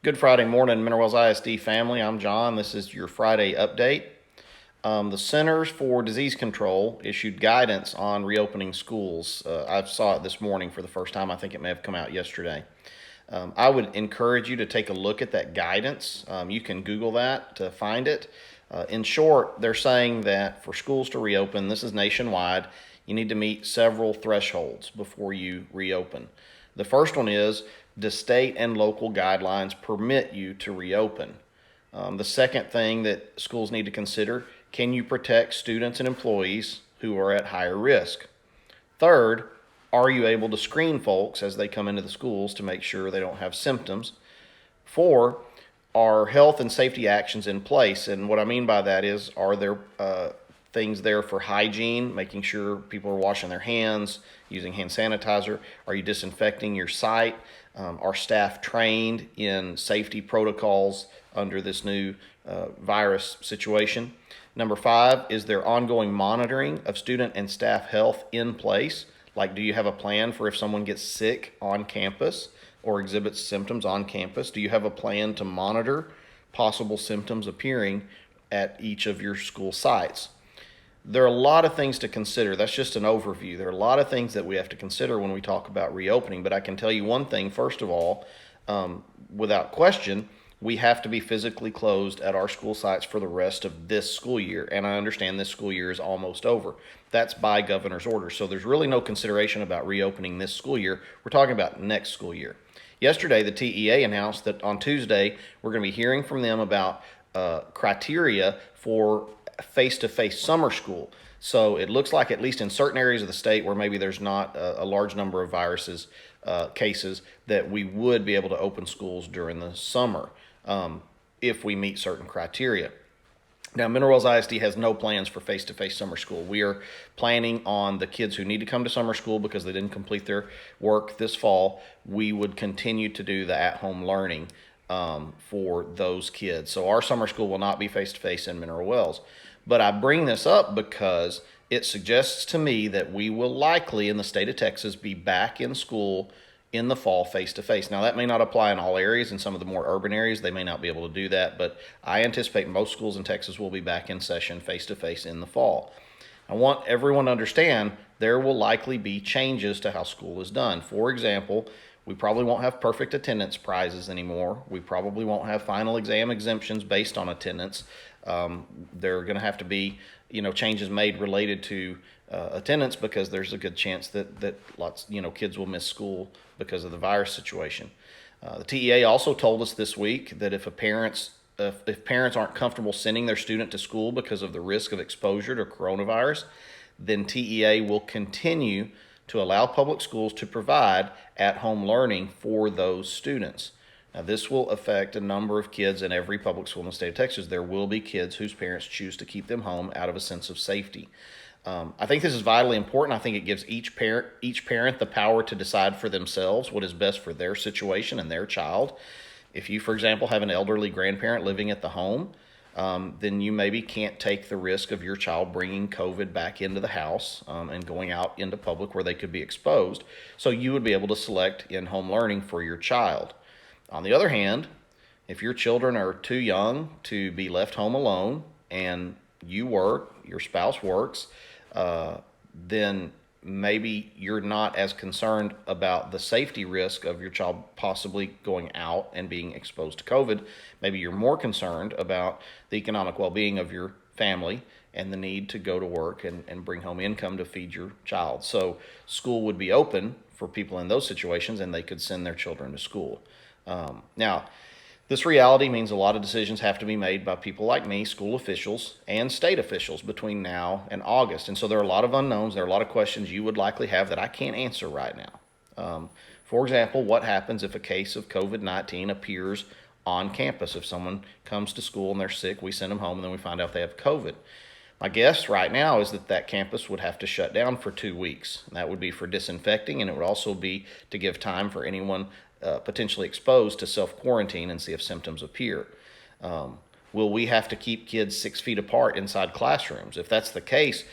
Good Friday morning, MWISD family. I'm John. This is your Friday update. The Centers for Disease Control issued guidance on reopening schools. I saw it this morning for the first time. I think it may have come out yesterday. I would encourage you to take a look at that guidance. You can Google that to find it. In short, they're saying that for schools to reopen, this is nationwide, you need to meet several thresholds before you reopen. The first one is, do state and local guidelines permit you to reopen? The second thing that schools need to consider, can you protect students and employees who are at higher risk? Third, are you able to screen folks as they come into the schools to make sure they don't have symptoms? Four, are health and safety actions in place? And what I mean by that is, are there things there for hygiene, making sure people are washing their hands, using hand sanitizer? Are you disinfecting your site? Are staff trained in safety protocols under this new virus situation? Number five, is there ongoing monitoring of student and staff health in place? Like, do you have a plan for if someone gets sick on campus or exhibits symptoms on campus? Do you have a plan to monitor possible symptoms appearing at each of your school sites? There are a lot of things to consider. That's just an overview. There are a lot of things that we have to consider when we talk about reopening, but I can tell you one thing, first of all, without question, we have to be physically closed at our school sites for the rest of this school year, and I understand this school year is almost over. That's by governor's order, so there's really no consideration about reopening this school year. We're talking about next school year. Yesterday, the TEA announced that on Tuesday, we're going to be hearing from them about criteria for face-to-face summer school. So it looks like, at least in certain areas of the state where maybe there's not a large number of viruses cases, that we would be able to open schools during the summer if we meet certain criteria. Now, Mineral Wells ISD has no plans for face-to-face summer school. We are planning on the kids who need to come to summer school because they didn't complete their work this fall. We would continue to do the at-home learning for those kids. So our summer school will not be face-to-face in Mineral Wells. But I bring this up because it suggests to me that we will likely, in the state of Texas, be back in school in the fall face-to-face. Now, that may not apply in all areas. In some of the more urban areas, they may not be able to do that, but I anticipate most schools in Texas will be back in session face-to-face in the fall. I want everyone to understand there will likely be changes to how school is done. For example, we probably won't have perfect attendance prizes anymore. We probably won't have final exam exemptions based on attendance. There are going to have to be, changes made related to attendance, because there's a good chance that lots, kids will miss school because of the virus situation. The TEA also told us this week that if parents aren't comfortable sending their student to school because of the risk of exposure to coronavirus, then TEA will continue to allow public schools to provide at-home learning for those students. Now, this will affect a number of kids in every public school in the state of Texas. There will be kids whose parents choose to keep them home out of a sense of safety. I think this is vitally important. I think it gives each parent the power to decide for themselves what is best for their situation and their child. If you, for example, have an elderly grandparent living at the home, then you maybe can't take the risk of your child bringing COVID back into the house and going out into public where they could be exposed. So you would be able to select in-home learning for your child. On the other hand, if your children are too young to be left home alone and you work, your spouse works, then maybe you're not as concerned about the safety risk of your child possibly going out and being exposed to COVID. Maybe you're more concerned about the economic well-being of your family and the need to go to work and bring home income to feed your child. So school would be open for people in those situations, and they could send their children to school. Now, this reality means a lot of decisions have to be made by people like me, school officials, and state officials between now and August. And so there are a lot of unknowns. There are a lot of questions you would likely have that I can't answer right now. For example, what happens if a case of COVID-19 appears on campus? If someone comes to school and they're sick, we send them home, and then we find out they have COVID. My guess right now is that campus would have to shut down for 2 weeks. And that would be for disinfecting, and it would also be to give time for anyone potentially exposed to self-quarantine and see if symptoms appear. Will we have to keep kids 6 feet apart inside classrooms? If that's the case,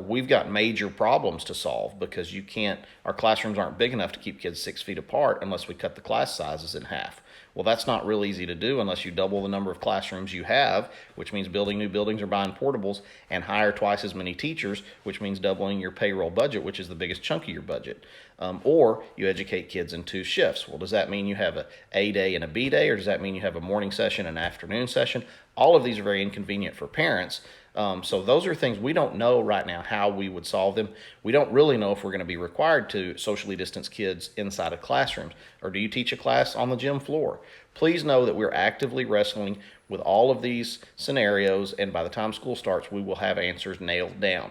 we've got major problems to solve because our classrooms aren't big enough to keep kids 6 feet apart unless we cut the class sizes in half. Well, that's not real easy to do unless you double the number of classrooms you have, which means building new buildings or buying portables, and hire twice as many teachers, which means doubling your payroll budget, which is the biggest chunk of your budget. Or you educate kids in 2 shifts. Well, does that mean you have A day and a B day, or does that mean you have a morning session and an afternoon session? All of these are very inconvenient for parents. So those are things we don't know right now how we would solve them. We don't really know if we're going to be required to socially distance kids inside of classrooms, or do you teach a class on the gym floor? Please know that we're actively wrestling with all of these scenarios, and by the time school starts, we will have answers nailed down.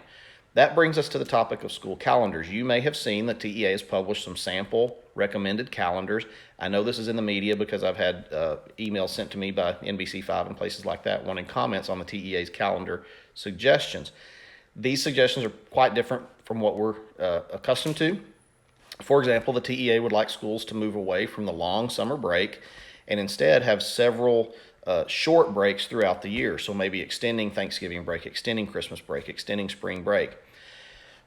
That brings us to the topic of school calendars. You may have seen that TEA has published some sample recommended calendars. I know this is in the media because I've had emails sent to me by NBC5 and places like that wanting comments on the TEA's calendar suggestions. These suggestions are quite different from what we're accustomed to. For example, the TEA would like schools to move away from the long summer break and instead have several short breaks throughout the year. So maybe extending Thanksgiving break, extending Christmas break, extending spring break,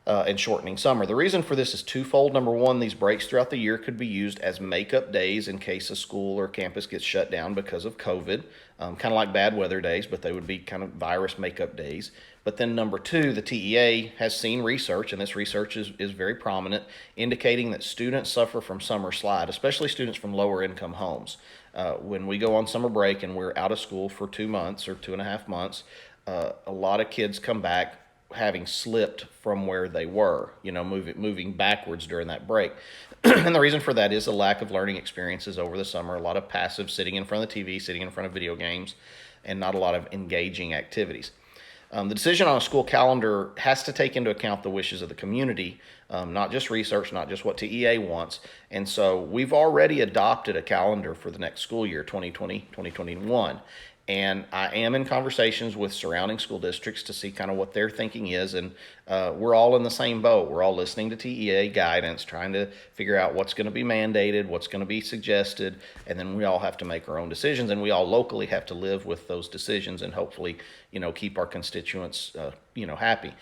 and shortening summer. The reason for this is twofold. Number one, these breaks throughout the year could be used as makeup days in case a school or campus gets shut down because of COVID, kind of like bad weather days, but they would be kind of virus makeup days. But then number two, the TEA has seen research, and this research is very prominent, indicating that students suffer from summer slide, especially students from lower income homes. When we go on summer break and we're out of school for 2 months or 2.5 months, a lot of kids come back having slipped from where they were, moving backwards during that break. And the reason for that is a lack of learning experiences over the summer, a lot of passive sitting in front of the TV, sitting in front of video games, and not a lot of engaging activities. The decision on a school calendar has to take into account the wishes of the community, not just research, not just what TEA wants. And so we've already adopted a calendar for the next school year, 2020, 2021. And I am in conversations with surrounding school districts to see kind of what their thinking is. And we're all in the same boat. We're all listening to TEA guidance, trying to figure out what's going to be mandated, what's going to be suggested. And then we all have to make our own decisions. And we all locally have to live with those decisions and hopefully, keep our constituents, happy.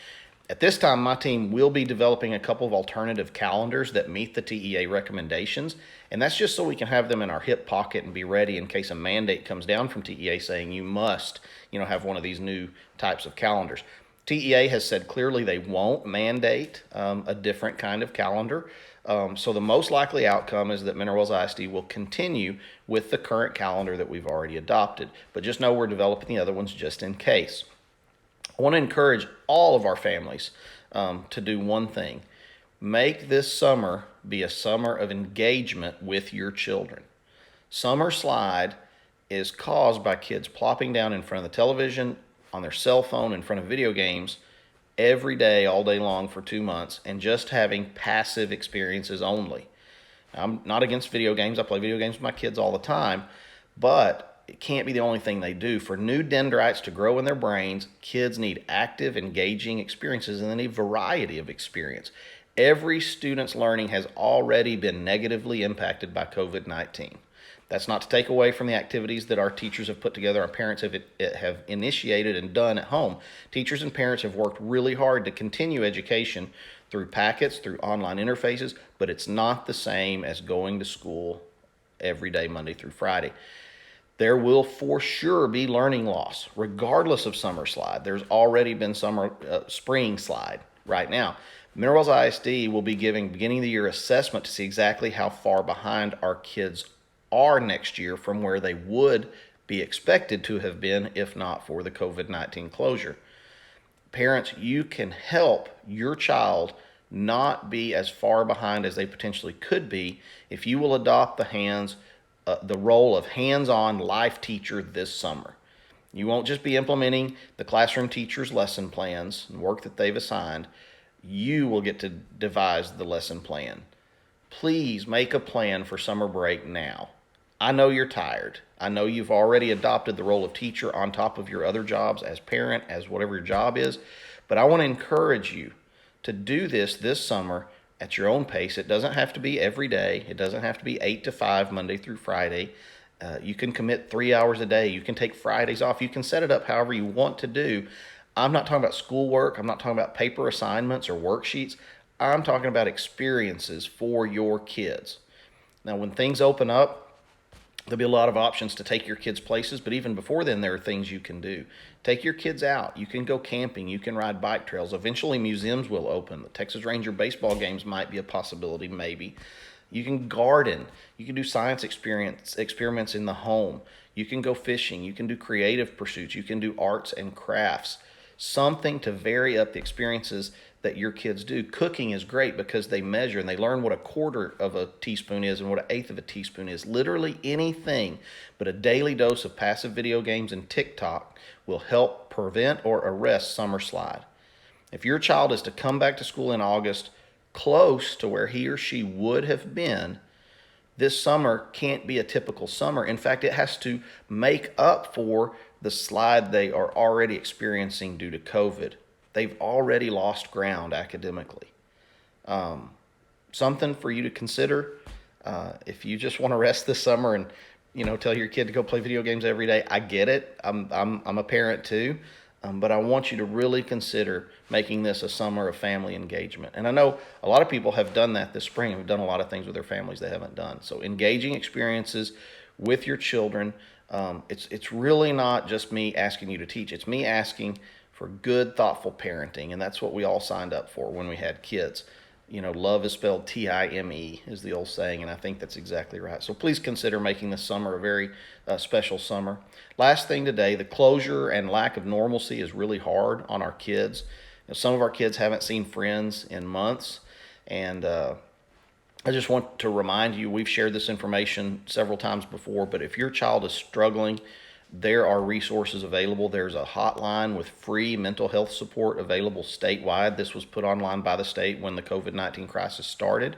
At this time, my team will be developing a couple of alternative calendars that meet the TEA recommendations, and that's just so we can have them in our hip pocket and be ready in case a mandate comes down from TEA saying you must, have one of these new types of calendars. TEA has said clearly they won't mandate a different kind of calendar, so the most likely outcome is that Mineral Wells ISD will continue with the current calendar that we've already adopted, but just know we're developing the other ones just in case. I want to encourage all of our families to do one thing. Make this summer be a summer of engagement with your children. Summer slide is caused by kids plopping down in front of the television, on their cell phone, in front of video games, every day, all day long for 2 months, and just having passive experiences only. I'm not against video games. I play video games with my kids all the time, but it can't be the only thing they do. For new dendrites to grow in their brains, kids need active, engaging experiences, and they need variety of experience. Every student's learning has already been negatively impacted by COVID-19. That's not to take away from the activities that our teachers have put together, our parents have initiated and done at home. Teachers and parents have worked really hard to continue education through packets, through online interfaces, but it's not the same as going to school every day, Monday through Friday. There will for sure be learning loss, regardless of summer slide. There's already been spring slide right now. Mineral Wells ISD will be giving beginning of the year assessment to see exactly how far behind our kids are next year from where they would be expected to have been if not for the COVID-19 closure. Parents, you can help your child not be as far behind as they potentially could be if you will adopt the role of hands-on life teacher this summer. You won't just be implementing the classroom teacher's lesson plans and work that they've assigned. You will get to devise the lesson plan. Please make a plan for summer break now. I know you're tired. I know you've already adopted the role of teacher on top of your other jobs as parent, as whatever your job is, but I want to encourage you to do this summer at your own pace. It doesn't have to be every day. It doesn't have to be 8 to 5, Monday through Friday. You can commit 3 hours a day. You can take Fridays off. You can set it up however you want to do. I'm not talking about schoolwork. I'm not talking about paper assignments or worksheets. I'm talking about experiences for your kids. Now, when things open up, there'll be a lot of options to take your kids places, but even before then, there are things you can do. Take your kids out. You can go camping. You can ride bike trails. Eventually, museums will open. The Texas Ranger baseball games might be a possibility, maybe. You can garden. You can do science experiments in the home. You can go fishing. You can do creative pursuits. You can do arts and crafts. Something to vary up the experiences that your kids do. Cooking is great because they measure and they learn what a quarter of a teaspoon is and what an eighth of a teaspoon is. Literally anything but a daily dose of passive video games and TikTok will help prevent or arrest summer slide. If your child is to come back to school in August close to where he or she would have been, this summer can't be a typical summer. In fact, it has to make up for the slide they are already experiencing due to COVID. They've already lost ground academically. Something for you to consider. If you just want to rest this summer and tell your kid to go play video games every day, I get it. I'm a parent too. But I want you to really consider making this a summer of family engagement. And I know a lot of people have done that this spring. Have done a lot of things with their families they haven't done. So engaging experiences with your children. It's really not just me asking you to teach. It's me asking for good, thoughtful parenting. And that's what we all signed up for when we had kids. Love is spelled Time, is the old saying, and I think that's exactly right. So please consider making this summer a very special summer. Last thing today, the closure and lack of normalcy is really hard on our kids. Some of our kids haven't seen friends in months, and I just want to remind you, we've shared this information several times before, but if your child is struggling, there are resources available. There's a hotline with free mental health support available statewide. This was put online by the state when the COVID-19 crisis started.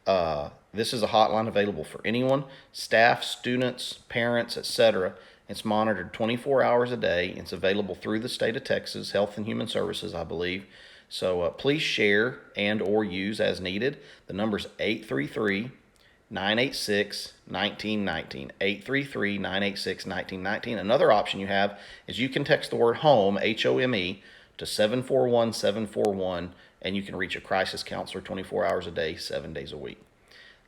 This is a hotline available for anyone, staff, students, parents, etc. It's monitored 24 hours a day. It's available through the state of Texas, Health and Human Services, I believe. So please share and or use as needed. The number is 833-986-1919, 833-986-1919. Another option you have is you can text the word HOME, HOME, to 741-741, and you can reach a crisis counselor 24 hours a day, 7 days a week.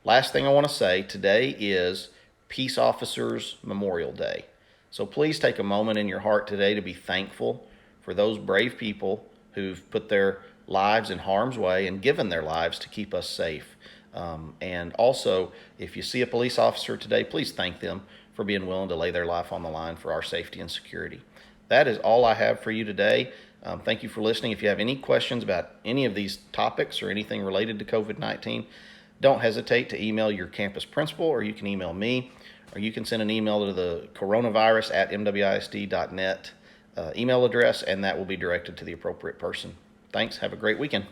Last thing I want to say, today is Peace Officers Memorial Day. So please take a moment in your heart today to be thankful for those brave people who've put their lives in harm's way and given their lives to keep us safe. And also, if you see a police officer today, please thank them for being willing to lay their life on the line for our safety and security. That is all I have for you today. Thank you for listening. If you have any questions about any of these topics or anything related to COVID-19, don't hesitate to email your campus principal, or you can email me, or you can send an email to the coronavirus@MWISD.net email address, and that will be directed to the appropriate person. Thanks. Have a great weekend.